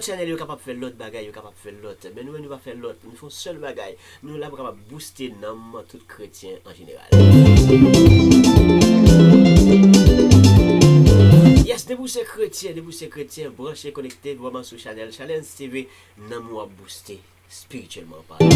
Channel est capable de faire l'autre bagaille, capable de faire l'autre. Mais nous, on va faire l'autre. Nous faisons seul bagaille. Nous, là, capable de booster dans tout chrétien en général. Yes, debout ces chrétiens, branchez, connectés, vraiment sur Channel TV, nous à booster spirituellement parlant.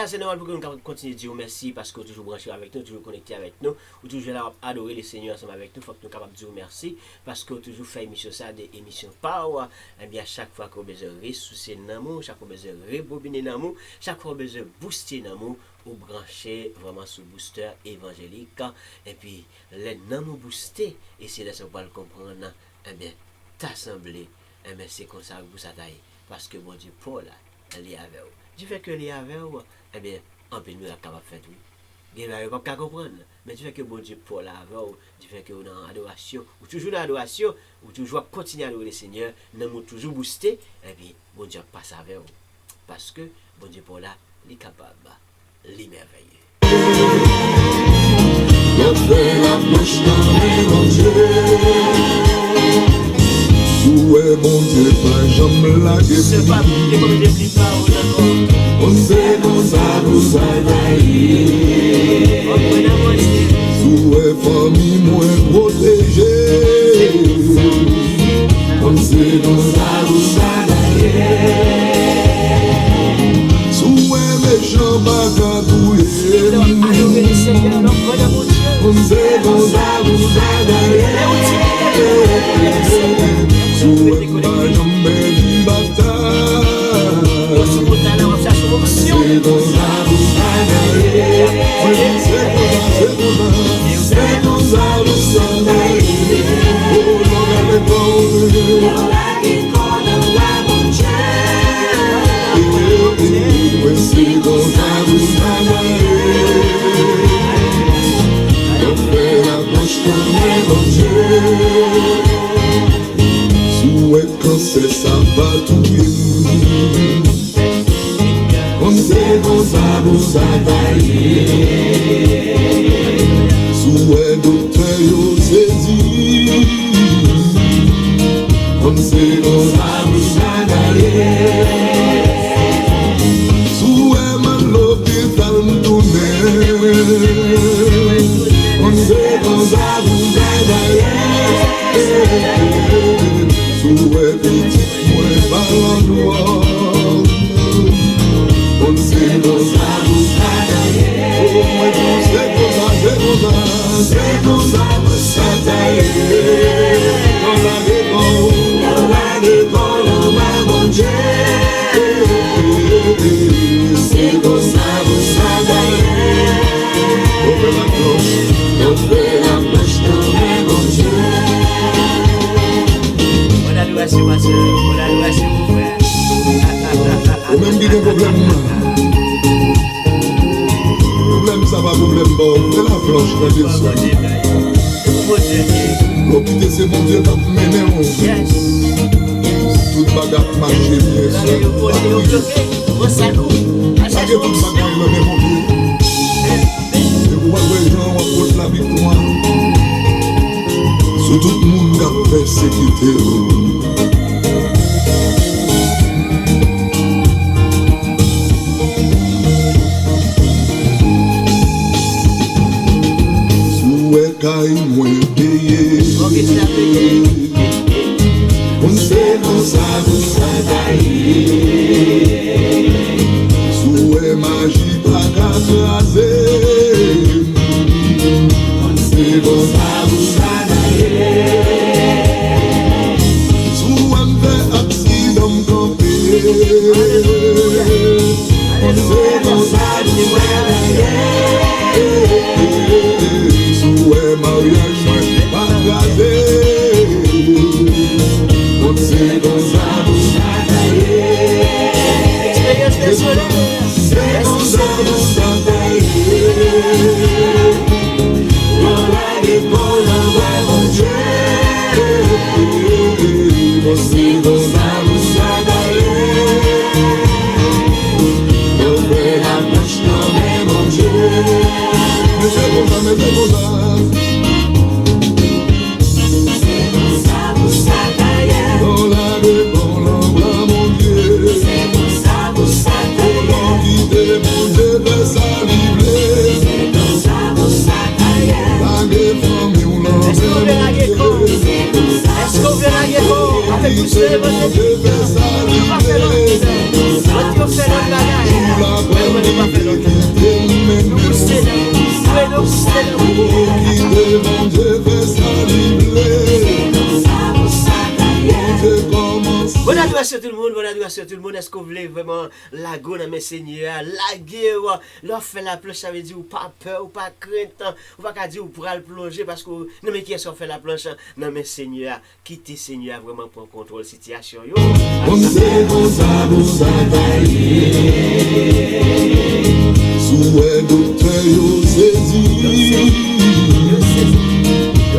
C'est normal pour que nous continuions de dire merci parce que vous toujours branché avec nous, toujours connecté avec nous, ou toujours là à adorer les Seigneurs ensemble avec nous. Il faut que nous sommes capables de dire merci parce que vous toujours fait émission ça, des émissions power. Et bien chaque fois qu'on a besoin de ressourcer l'amour, chaque fois qu'on a besoin de rebobiner l'amour, chaque fois qu'on a besoin de booster l'amour, ou brancher vraiment sur booster évangélique. Et puis les l'amour booster, et c'est là que vous allez le comprendre. Et bien t'assembler, et bien c'est comme ça que vous avez parce que mon Dieu, Paul, elle est avec vous. Du fait que les avec vous, eh bien, en peu nous la capable de faire tout. Il ne va pas comprendre. Mais du fait que bon Dieu pour la avec vous, du fait que vous dans l'adoration, ou toujours dans l'adoration, ou toujours continuer à adorer le Seigneur, nous toujours booster, eh bien, bon Dieu passe avec vous. Parce que bon Dieu pour là, il est capable, il est merveilleux. Ouais, mon Dieu, pas jamais la guerre. C'est pas pour que vous ne plus pas d'accord. On sait qu'on ça vous a daillé. Souhait famille moins protégée. On sait qu'on ça vous a daillé. Souhait méchant pas catouillé. On sait qu'on ça vous a daillé. Souhait pas jamais une bataille. C'est comme ça vous s'en c'est comme ça vous s'en allez. Oh, l'on a les bons. C'est comme ça vous s'en allez. On fait la bouche tourner mon Dieu. Souhait quand c'est ça va tout bien. On sait qu'on ça vous a taillé. Souhait docteur yo saisi. On sait qu'on ça vous a taillé. Souhait man l'hôpital m'tourné. On sait qu'on ça vous a taillé. Souhait petit moins par l'endroit. On sait qu'on ça vous a taillé. C'est comme ça vous a taillé. On la décolle, on va mon Dieu. C'est comme ça vous a taillé. On fait la cloche, on Ou même qui a un problème. Problème ça va problème bon. C'est la planche dans le sol. L'hôpital c'est mon Dieu qui a mené. Tout bagarre marche bien sûr. Chaque tout bagarre le même Dieu. Et vous voyez les gens apportent la victoire. Sur tout le monde qui a persécuté. Kay mwen peye On se kon sa pou sa daye Souwe magi pa ka krase On se kon sa pou sa daye Souwe mpe aksidom kampe On se kon sa pou sa daye Souhait mariage moi pas gazé On s'est comme ça pour s'attailler Expérience personnelle C'est comme ça pour s'attailler On a des bons envois mon Dieu On s'est comme ça pour s'attailler On fait la marche dans mes mon Dieu Mais c'est comme ça, mais c'est comme ça C'est comme ça pour s'attailler Dans la dépend l'envoi mon Dieu C'est comme ça pour s'attailler Pour quitter mon Dieu fait sa livrer C'est comme ça pour s'attailler La guéfemme ou l'envoi Est-ce qu'on veut la guéco? Est-ce qu'on veut la guéco? Avec tout ce que vous avez dit On ne va pas faire l'autre On fait l'autre bagage Mais on ne va pas faire l'autre Nous poussez mon Dieu fait sa livrer Bonne adresse à tout le monde, bonne adresse à tout le monde. Est-ce qu'on voulait vraiment la go dans mes seigneurs, la guerre, leur fait la planche, ça veut dire ou pas peur, ou pas crainte, ou pas qu'à dire ou pourra le plonger parce que non mais qui est-ce qu'on fait la planche dans mes seigneurs, quitter seigneur vraiment pour contrôle situation yo. On sait qu'on ça vous s'attailler Souhait docteur yo saisi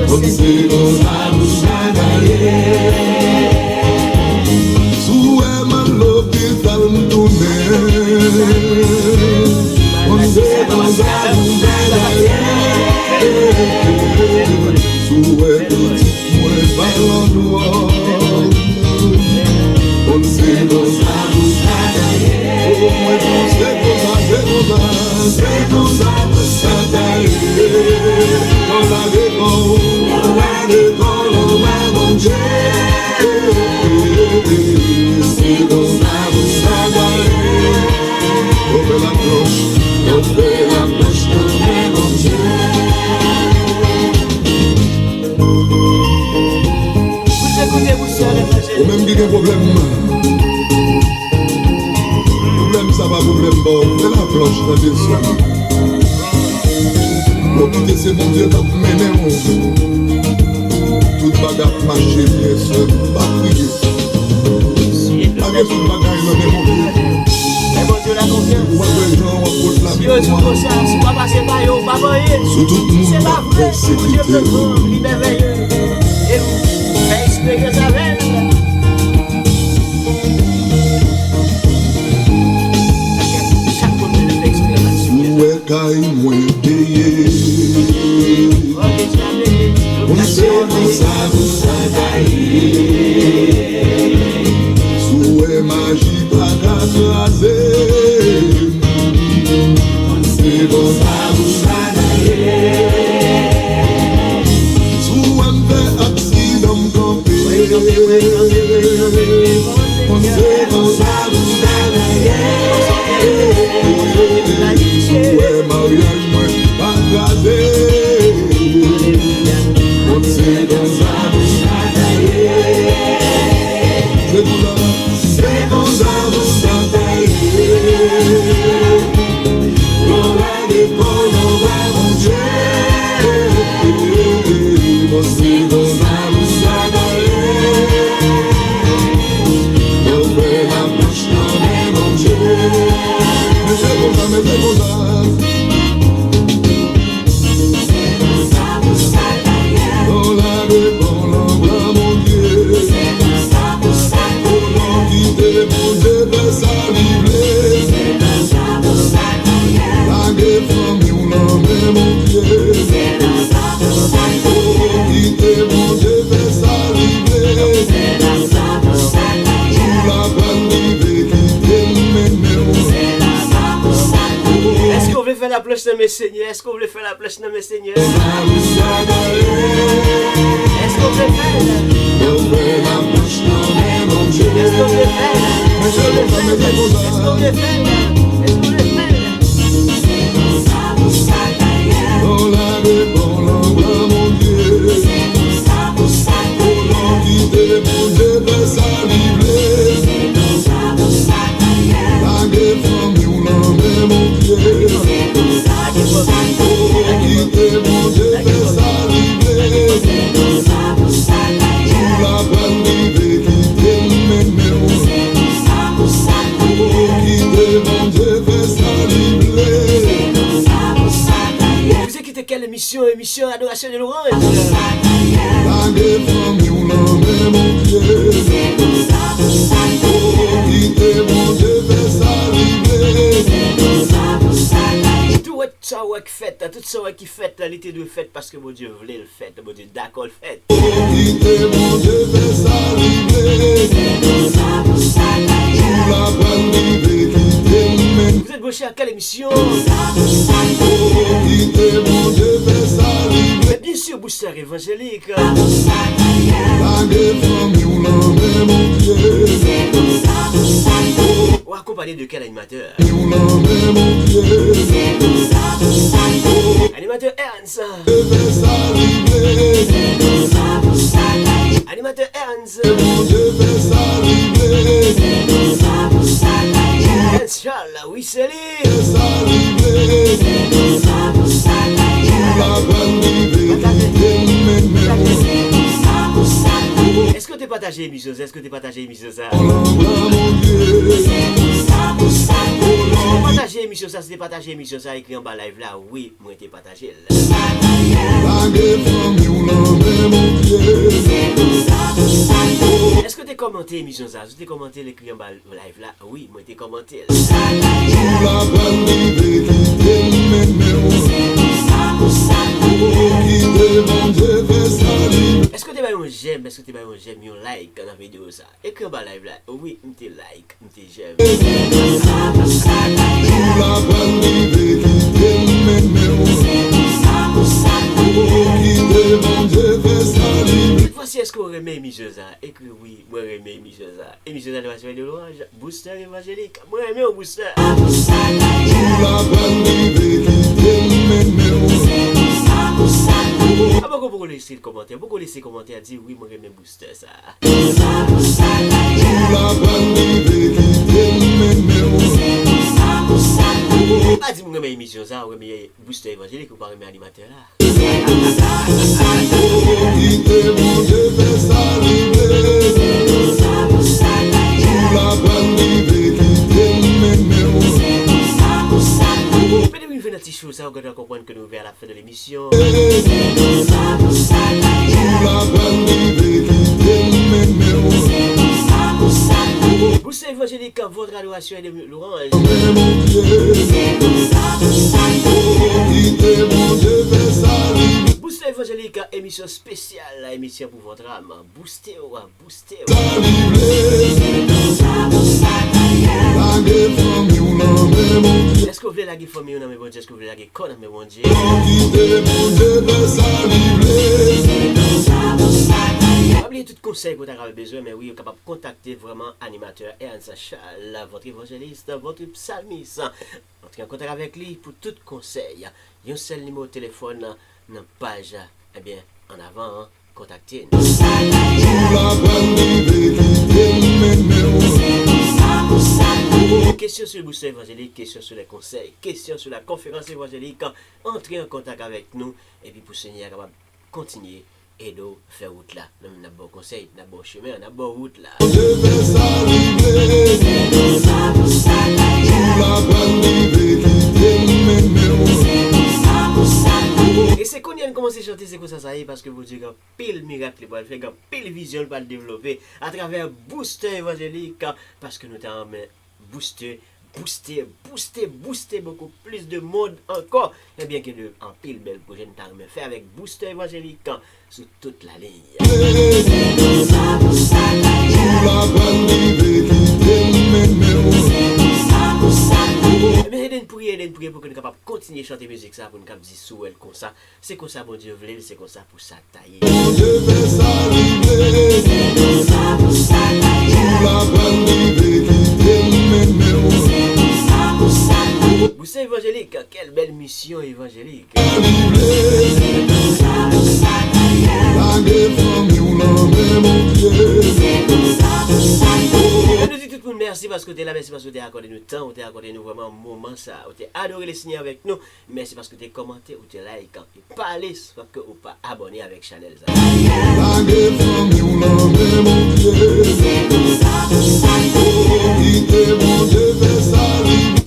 On sait qu'on ça vous s'attailler Souhait mal l'hôpital m'tourner On sait qu'on ça vous s'attailler Souhait petit moins par l'endroit On sait qu'on ça vous s'attailler Oh moi c'est comme ça, c'est comme ça C'est comme ça pour s'attailler Dans la dépend, mon Dieu C'est comme ça pour s'attailler On fait la planche dans mon Dieu Vous écoutez, vous serez Ou même qui a un problème Problème ça va problème bon C'est la planche dans le sol L'hôpital c'est mon Dieu qui a mené Toute bagarre marche bien sûr Pas prier Pas que toute bagarre dans mon Dieu Mais mon Dieu la confiance. Ou les gens apportent la Si vous êtes comme ça, si vous ne passez pas, vous ne pas voyer. Sur tout le monde C'est pas vrai, Dieu persécuté peut prendre, il est merveilleux. Et vous faites expérience avec elle. Chaque monde fait expérience. Souhait kay mwen peye Ok, tu as payé. On sait qu'on ça vous s'attailler Souhait magie pas qu'à tracer On sait qu'on ça vous s'attailler Souhait m'fait accident campé On sait qu'on ça vous s'attailler Souhait mariage moi pas gazé On sait qu'on ça vous s'attailler C'est pour là C'est qu'on ça vous s'attailler On va des bons envois mon Dieu On sait qu'on ça vous s'attailler On fait la planche dans les mon Dieu mon Dieu fait ça livrer. C'est dans sa bouche à carrière. La guerre famille, on en met mon pied. C'est dans sa bouche à carrière. Quitter mon Dieu fait ça livrer. C'est dans sa bouche à carrière. La balle livrée, quitter le ménéo. C'est dans sa bouche à carrière. Est-ce qu'on veut faire la planche de mes seigneurs? Est-ce qu'on veut faire la planche de mes seigneurs? La bouche à carrière. Est-ce qu'on veut faire? Ouvre la bouche, non mais mon Dieu. Est-ce qu'on veut faire? Mais je l'ai pas mis comme Est-ce qu'on ça. veut faire? Est-ce qu'on veut faire? C'est dans sa bouche à carrière. Oh la bon l'envoi mon Dieu. C'est dans sa bouche à carrière. Quitter mon Dieu fait ça livrer. C'est dans sa bouche à carrière. La guerre famille, on en met mon pied. C'est dans sa bouche à carrière. Quitter mon Dieu fait ça livrer. C'est dans sa bouche à carrière. La balle livrée, quitter le ménéo. C'est dans sa bouche à carrière. Quitter mon Dieu fait ça livrer. C'est dans sa bouche à carrière. Vous écoutez quelle émission? Émission Adoration de l'Orange. La guerre famille, on en met mon pied. C'est dans sa bouche à carrière. Quitter mon Dieu fait ça livrer. C'est dans sa bouche à carrière. Tout ça qui fait, tout ça qui fait, l'été de fête parce que mon Dieu voulait le fait, mon Dieu d'accord le fait. Quitter mon Dieu fait ça livrer. C'est dans sa bouche à carrière. La balle livrée, quitter le ménéo. Vous êtes branchés à quelle émission? Sa bouche à carrière. Quitter mon Dieu fait ça livrer. Mais bien sûr, Booster évangélique. Sa bouche à carrière. La guerre famille, on en met mon pied. C'est dans sa bouche à carrière. Ou accompagné de quel animateur? On en met mon pied. C'est dans sa bouche à carrière. Animateur Ernst. Dieu fait ça livrer. C'est dans sa bouche à carrière. Animateur Ernst. Mon Dieu fait ça livrer. C'est dans sa bouche à carrière. Ernst Charles, oui c'est lui. Fait ça livrer. C'est dans sa bouche à carrière. La balle livrée, quitter le ménéo. C'est dans sa bouche à carrière. Est-ce que t'es partagé émission ça? Est-ce que t'es partagé émission ça? On l'envoie mon Dieu. C'est dans sa bouche à carrière. Partagé émission ça, c'était partagé émission ça écrit en bas live là. Oui, moi t'es partagé. La guerre famille, on en met mon pied. C'est dans sa bouche à carrière. Est-ce que t'es commenté émission ça? Est-ce que t'es commenté l'écrit en bas live là? Oui, moi t'es commenté. La balle livrée, quitter le ménéo. C'est dans sa bouche à carrière. Quitter mon Dieu fait ça livrer. Est-ce que t'es pas un j'aime? Est-ce que t'es pas un j'aime? Un like dans la vidéo ça? Écris en bas live là. Oui, m'te like, m'te j'aime. C'est dans sa bouche à carrière. La balle livrée, quitter le ménéo. C'est dans sa bouche à carrière. Quitter mon Dieu fait ça livrer. Cette fois-ci, est-ce qu'on remet émission ça? Écris oui, moi remet émission ça. Émission d'Adoration de l'Orange, Booster évangélique. Moi remets au Booster. Sa bouche à carrière. La balle livrée, quitter le ménéo. C'est dans sa bouche à carrière. Ah, pourquoi vous laissez le commentaire? Pourquoi vous laissez le commentaire dire oui, moi remets Booster ça? Sa bouche à carrière. La balle livrée, quitter le ménéo. C'est dans sa bouche à carrière. Pas dit moi remets émission ça, ou remets Booster évangélique ou pas remets animateur là. C'est dans sa bouche à carrière. Quitter mon Dieu fait ça livrer. C'est dans sa bouche à carrière. La balle livrée, quitter le ménéo. C'est dans sa bouche à carrière. Mais depuis que nous faisons un petit show ça, on doit comprendre que nous vers la fin de l'émission. C'est dans sa bouche à carrière. La balle livrée, quitter le ménéo. C'est dans sa bouche à carrière. Booster évangélique, votre adoration de l'Orange. Mets mon pied. C'est dans sa bouche à carrière. Quitter mon Dieu fait ça livrer. Booster évangélique, émission spéciale, émission pour votre âme. Booster, booster. Ça livrer. C'est dans sa bouche à carrière. La guerre famille, on en met mon pied. Est-ce que vous voulez la guerre famille ou non, mais bon Dieu? Est-ce que vous voulez la guerre con, mais bon Dieu? Quitter mon Dieu fait ça livrer. C'est dans sa bouche à carrière. Oubliez tout conseil que vous avez besoin, mais oui, vous êtes capable de contacter vraiment animateur Ernst Charles, votre évangéliste, votre psalmiste. Entrez en contact avec lui pour tout conseil. Il y a un seul numéro de téléphone dans la page. Eh bien, en avant, contactez nous. La balle livrée, quitter le ménéo. C'est dans sa bouche à carrière. Question sur le booster évangélique, question sur les conseils, question sur la conférence évangélique. Entrez en contact avec nous et puis pour Seigneur capable de continuer et de faire route là. Nous avons bon conseil, nous avons bon chemin, nous avons bon route là. Dieu fait ça livrer. C'est dans sa bouche à carrière. La balle livrée, quitter le ménéo. C'est dans sa bouche à carrière. Et c'est qu'on y a commencé à chanter c'est comme ça y est parce que vous dites pile miracle pour le faire, pile vision pour le développer à travers booster évangélique parce que nous t'avons booster beaucoup plus de monde encore et bien que de en pile belle projet nous t'avons fait avec booster évangélique sur toute la ligne. Mais aidez-nous prier pour que nous capables continuer à chanter musique ça pour nous capables dire sous elle comme ça. C'est comme ça bon Dieu veut, c'est comme ça pour ça tailler. Booster évangélique, quelle belle mission évangélique. Je nous dis tout le monde merci parce que tu es là, merci parce que tu as accordé nous temps, tu as accordé nous vraiment un moment ça, tu as adoré les signer avec nous, merci parce que tu as commenté ou tu as like et parlé parce que ou pas abonné avec Chanel ça.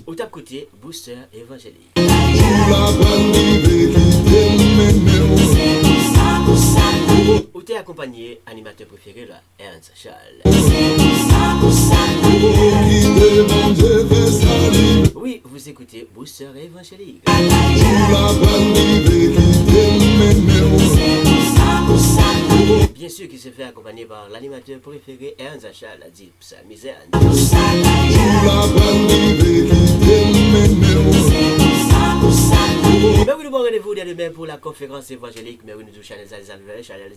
Ou t'as écouté Booster évangélique. Ou t'es accompagné animateur préféré là, Ernst Charles. Oui, vous écoutez Booster évangélique. Bien sûr qu'il se fait accompagner par l'animateur préféré Ernst Charles, a dit psalmisé. Mais oui, nous avons rendez-vous dès demain pour la conférence évangélique. Mais oui, nous sommes Chanel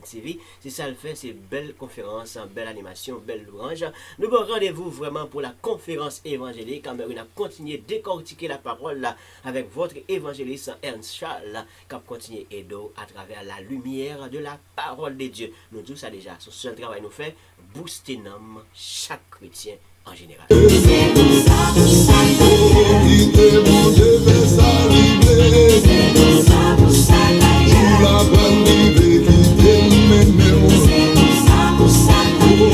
TV. Si ça le fait, c'est belle conférence, belle animation, belle louange. Nous avons rendez-vous vraiment pour la conférence évangélique. Mais oui, nous avons continué à décortiquer la parole là, avec votre évangéliste Ernst Charles, qui a continué à aider à travers la lumière de la parole de Dieu. Nous disons ça déjà. Son seul travail nous fait booster chaque chrétien en général.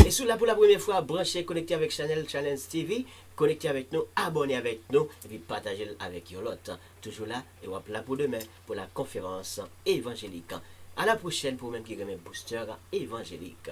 Et sous là pour la première fois, branchez, connecté avec Chanel TV, connecté avec nous, abonnez avec nous, et puis partagez avec l'autre. Toujours là, et on là pour demain, pour la conférence évangélique. À la prochaine pour même qui remet booster évangélique.